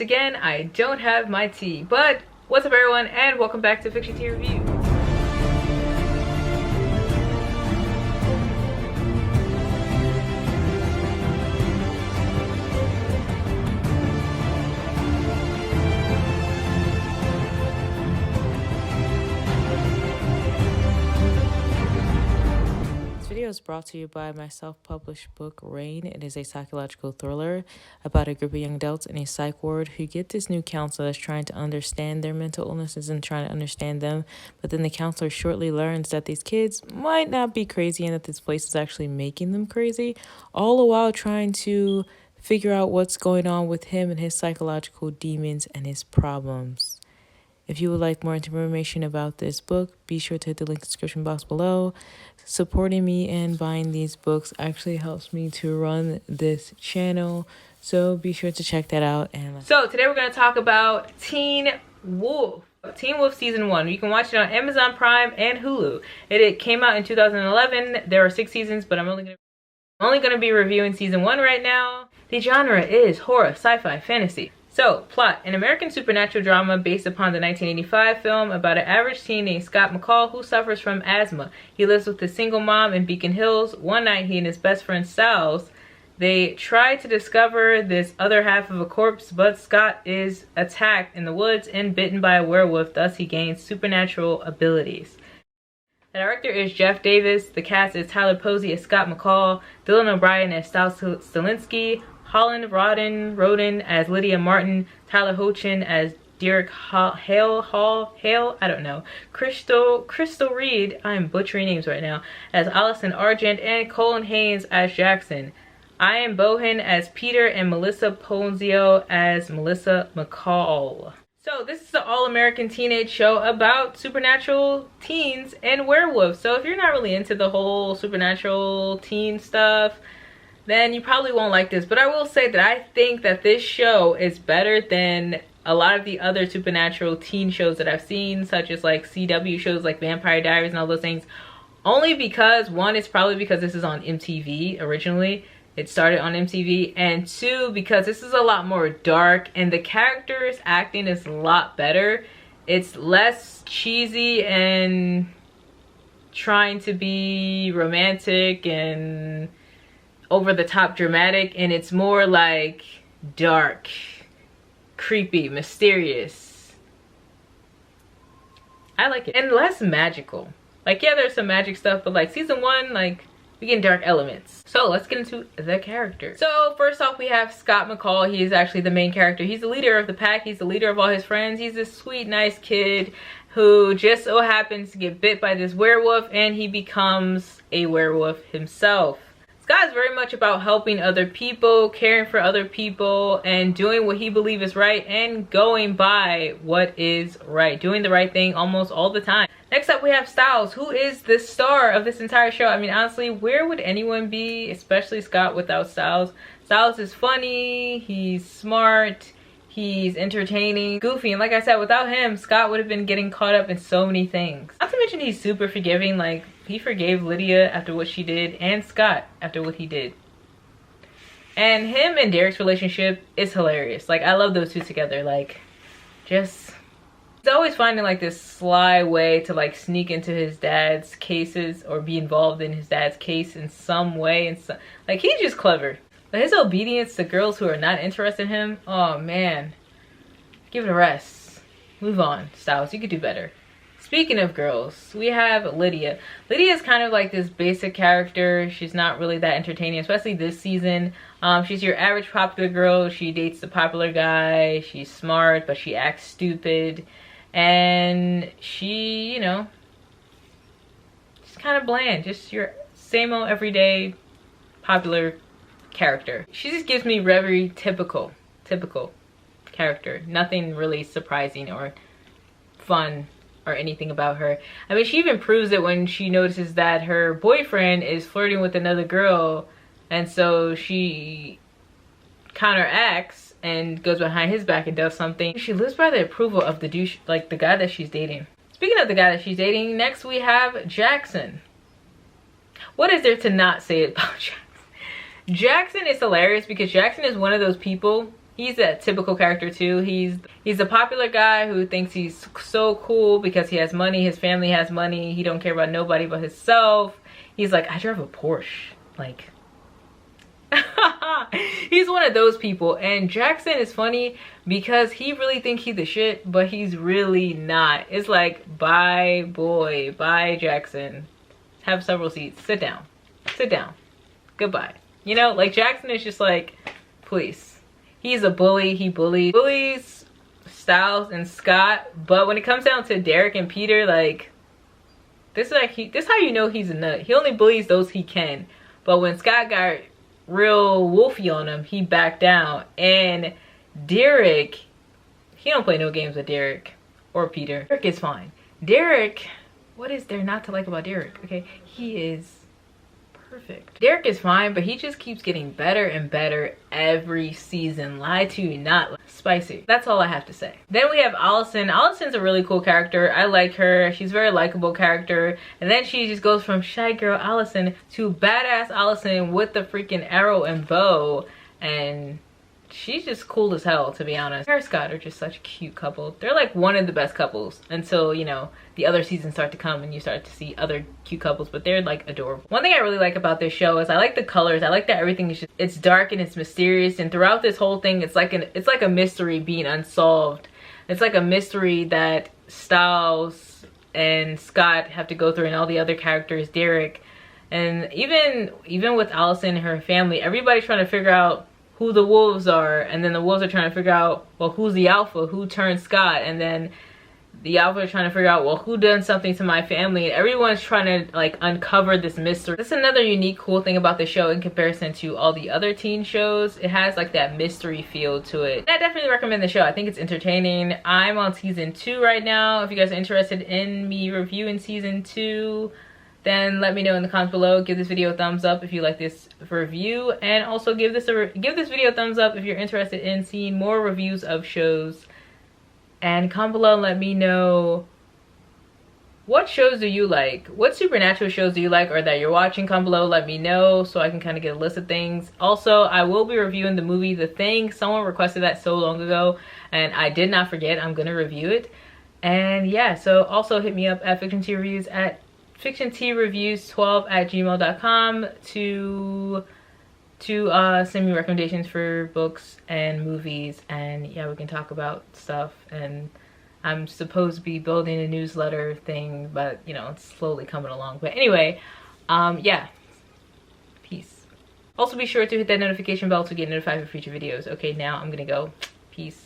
once again, I don't have my tea. But what's up everyone, and welcome back to Fiction Tea Review. Is brought to you by my self-published book Rain. It is a psychological thriller about a group of young adults in a psych ward who get this new counselor that's trying to understand their mental illnesses and trying to understand them, but then the counselor shortly learns that these kids might not be crazy and that this place is actually making them crazy, all the while trying to figure out what's going on with him and his psychological demons and his problems. If you would like more information about this book, be sure to hit the link in the description box below. Supporting me and buying these books actually helps me to run this channel, so be sure to check that out. And so today we're going to talk about Teen Wolf. Teen Wolf Season 1. You can watch it on Amazon Prime and Hulu. It came out in 2011. There are 6 seasons, but I'm only going to be reviewing Season 1 right now. The genre is horror, sci-fi, fantasy. So, plot. An American supernatural drama based upon the 1985 film about an average teen named Scott McCall who suffers from asthma. He lives with a single mom in Beacon Hills. One night, he and his best friend Styles, they try to discover this other half of a corpse, but Scott is attacked in the woods and bitten by a werewolf, thus he gains supernatural abilities. The director is Jeph Davis. The cast is Tyler Posey as Scott McCall, Dylanobrien as Styles Stilinski, Holland Roden as Lydia Martin, Tyler Hoechlin as Derek Hale, I don't know, Crystal Reed, I'm butchering names right now, as Allison Argent, and Colin Haynes as Jackson. Ian Bohan as Peter, and Melissa Ponzio as Melissa McCall. So this is an all-American teenage show about supernatural teens and werewolves. So if you're not really into the whole supernatural teen stuff, then you probably won't like this. But I will say that I think that this show is better than a lot of the other supernatural teen shows that I've seen, such as like CW shows like Vampire Diaries and all those things. Only because, one, it's probably because this is on MTV originally. It started on MTV. And two, because this is a lot more dark and the characters acting is a lot better. It's less cheesy and trying to be romantic and over the top dramatic, and it's more like dark, creepy, mysterious. I like it. And less magical. Like, yeah, there's some magic stuff, but like season 1, like, we get dark elements. So let's get into the character. So first off, we have Scott McCall. He is actually the main character. He's the leader of the pack. He's the leader of all his friends. He's this sweet, nice kid who just so happens to get bit by this werewolf, and he becomes a werewolf himself. Scott is very much about helping other people, caring for other people, and doing what he believes is right and going by what is right. Doing the right thing almost all the time. Next up, we have Styles, who is the star of this entire show. I mean, honestly, where would anyone be, especially Scott, without Styles? Styles is funny, he's smart, he's entertaining, goofy, and like I said, without him, Scott would have been getting caught up in so many things. Not to mention he's super forgiving. Like, he forgave Lydia after what she did, and Scott after what he did. And him and Derek's relationship is hilarious. Like, I love those two together. Like, just, he's always finding like this sly way to like sneak into his dad's cases or be involved in his dad's case in some way. And so, like, he's just clever. But his obedience to girls who are not interested in him, oh man, give it a rest. Move on, Styles, you could do better. Speaking of girls, we have Lydia. Lydia is kind of like this basic character. She's not really that entertaining, especially this season. She's your average popular girl. She dates the popular guy. She's smart, but she acts stupid. And she, you know, she's kind of bland. Just your same old everyday popular character. She just gives me very typical character. Nothing really surprising or fun or anything about her. I mean, she even proves it when she notices that her boyfriend is flirting with another girl, and so she counteracts and goes behind his back and does something. She lives by the approval of the douche, like the guy that she's dating. Speaking of the guy that she's dating, next we have Jackson. What is there to not say about Jackson? Jackson is hilarious because Jackson is one of those people he's a typical character too. He's a popular guy who thinks he's so cool because he has money, his family has money, he don't care about nobody but himself. He's like, I drive a Porsche. Like, he's one of those people. And Jackson is funny because he really thinks he's the shit, but he's really not. It's like, bye boy, bye Jackson. Have several seats, sit down, goodbye. You know, like Jackson is just like, please. He's a bully, he bullies Styles and Scott, but when it comes down to Derek and Peter, like, this is how you know he's a nut. He only bullies those he can. But when Scott got real wolfy on him, he backed down. And Derek, he don't play no games with Derek or Peter. Derek is fine. Derek, what is there not to like about Derek? Okay, he is perfect. Derek is fine, but he just keeps getting better and better every season. Lie to you not. Spicy. That's all I have to say. Then we have Allison. Allison's a really cool character. I like her. She's a very likable character. And then she just goes from shy girl Allison to badass Allison with the freaking arrow and bow. And she's just cool as hell, to be honest. Her and Scott are just such a cute couple. They're like one of the best couples until, you know, the other seasons start to come and you start to see other cute couples, but they're like adorable. One thing I really like about this show is I like the colors. I like that everything is just, it's dark and it's mysterious, and throughout this whole thing it's like a mystery being unsolved. It's like a mystery that Styles and Scott have to go through, and all the other characters, Derek, and even with Allison and her family, everybody's trying to figure out who the wolves are, and then the wolves are trying to figure out, well, who's the alpha, who turned Scott, and then the alpha are trying to figure out, well, who done something to my family, and everyone's trying to like uncover this mystery. That's another unique cool thing about the show in comparison to all the other teen shows. It has like that mystery feel to it. I definitely recommend the show. I think it's entertaining. I'm on season 2 right now. If you guys are interested in me reviewing season 2, then let me know in the comments below. Give this video a thumbs up if you like this review, and also give this video a thumbs up if you're interested in seeing more reviews of shows. And comment below and let me know, what shows do you like? What supernatural shows do you like or that you're watching? Comment below, let me know so I can kind of get a list of things. Also, I will be reviewing the movie The Thing. Someone requested that so long ago and I did not forget. I'm gonna review it. And yeah, so also hit me up at fictiontreviews at fictiontreviews12@gmail.com to send me recommendations for books and movies, and yeah, we can talk about stuff. And I'm supposed to be building a newsletter thing, but you know, it's slowly coming along. But anyway, yeah, peace. Also be sure to hit that notification bell to get notified for future videos. Okay, now I'm gonna go. Peace.